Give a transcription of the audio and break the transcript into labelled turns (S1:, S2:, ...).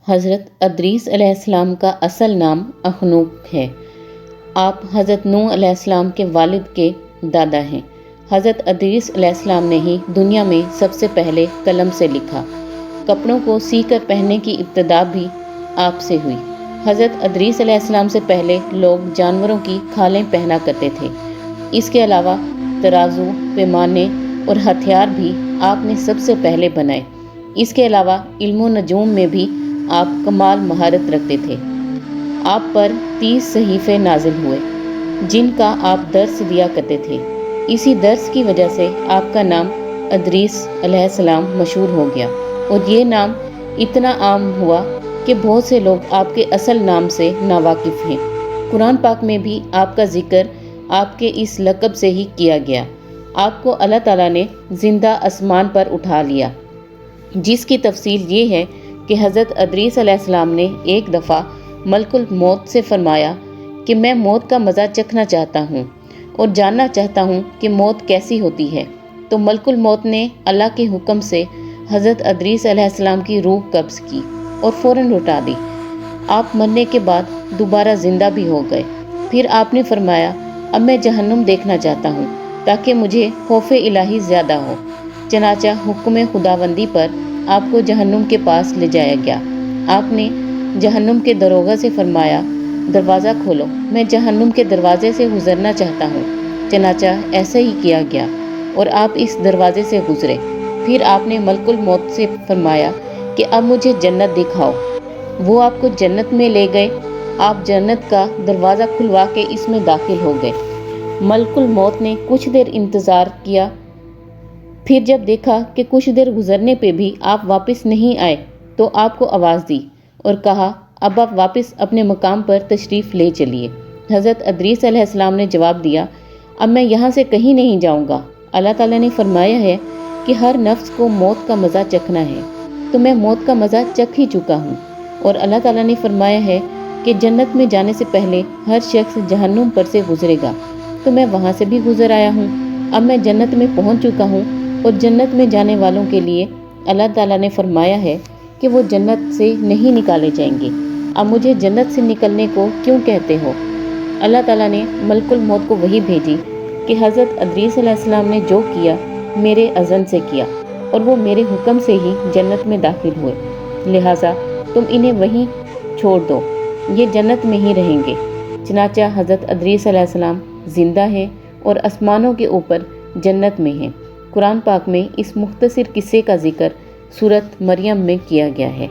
S1: حضرت ادریس علیہ السلام کا اصل نام اخنوق ہے۔ آپ حضرت نوح علیہ السلام کے والد کے دادا ہیں۔ حضرت ادریس علیہ السلام نے ہی دنیا میں سب سے پہلے قلم سے لکھا۔ کپڑوں کو سی کر پہننے کی ابتدا بھی آپ سے ہوئی۔ حضرت ادریس علیہ السلام سے پہلے لوگ جانوروں کی کھالیں پہنا کرتے تھے۔ اس کے علاوہ ترازو، پیمانے اور ہتھیار بھی آپ نے سب سے پہلے بنائے۔ اس کے علاوہ علم و نجوم میں بھی آپ کمال مہارت رکھتے تھے۔ آپ پر 30 صحیفے نازل ہوئے جن کا آپ درس دیا کرتے تھے۔ اسی درس کی وجہ سے آپ کا نام ادریس علیہ السلام مشہور ہو گیا اور یہ نام اتنا عام ہوا کہ بہت سے لوگ آپ کے اصل نام سے ناواقف ہیں۔ قرآن پاک میں بھی آپ کا ذکر آپ کے اس لقب سے ہی کیا گیا۔ آپ کو اللہ تعالیٰ نے زندہ آسمان پر اٹھا لیا، جس کی تفصیل یہ ہے کہ حضرت ادریس علیہ السلام نے ایک دفعہ ملک الموت سے فرمایا کہ میں موت کا مزہ چکھنا چاہتا ہوں اور جاننا چاہتا ہوں کہ موت کیسی ہوتی ہے، تو ملک الموت نے اللہ کے حکم سے حضرت ادریس علیہ السلام کی روح قبض کی اور فوراً لوٹا دی۔ آپ مرنے کے بعد دوبارہ زندہ بھی ہو گئے۔ پھر آپ نے فرمایا اب میں جہنم دیکھنا چاہتا ہوں تاکہ مجھے خوف الہی زیادہ ہو۔ چنانچہ حکم خداوندی پر آپ کو جہنم کے پاس لے جایا گیا۔ آپ نے جہنم کے داروغہ سے فرمایا دروازہ کھولو، میں جہنم کے دروازے سے گزرنا چاہتا ہوں۔ چنانچہ ایسا ہی کیا گیا اور آپ اس دروازے سے گزرے۔ پھر آپ نے ملک الموت سے فرمایا کہ اب مجھے جنت دکھاؤ۔ وہ آپ کو جنت میں لے گئے۔ آپ جنت کا دروازہ کھلوا کے اس میں داخل ہو گئے۔ ملک الموت نے کچھ دیر انتظار کیا، پھر جب دیکھا کہ کچھ دیر گزرنے پہ بھی آپ واپس نہیں آئے تو آپ کو آواز دی اور کہا اب آپ واپس اپنے مقام پر تشریف لے چلیے۔ حضرت ادریس علیہ السلام نے جواب دیا اب میں یہاں سے کہیں نہیں جاؤں گا۔ اللہ تعالیٰ نے فرمایا ہے کہ ہر نفس کو موت کا مزہ چکھنا ہے، تو میں موت کا مزہ چکھ ہی چکا ہوں۔ اور اللہ تعالیٰ نے فرمایا ہے کہ جنت میں جانے سے پہلے ہر شخص جہنم پر سے گزرے گا، تو میں وہاں سے بھی گزر آیا ہوں۔ اب میں جنت میں پہنچ چکا ہوں اور جنت میں جانے والوں کے لیے اللہ تعالیٰ نے فرمایا ہے کہ وہ جنت سے نہیں نکالے جائیں گے۔ اب مجھے جنت سے نکلنے کو کیوں کہتے ہو؟ اللہ تعالیٰ نے ملک الموت کو وحی بھیجی کہ حضرت ادریس علیہ السلام نے جو کیا میرے اذن سے کیا اور وہ میرے حکم سے ہی جنت میں داخل ہوئے، لہٰذا تم انہیں وہیں چھوڑ دو، یہ جنت میں ہی رہیں گے۔ چنانچہ حضرت ادریس علیہ السلام زندہ ہیں اور آسمانوں کے اوپر جنت میں ہیں۔ قرآن پاک میں اس مختصر قصے کا ذکر سورۃ مریم میں کیا گیا ہے۔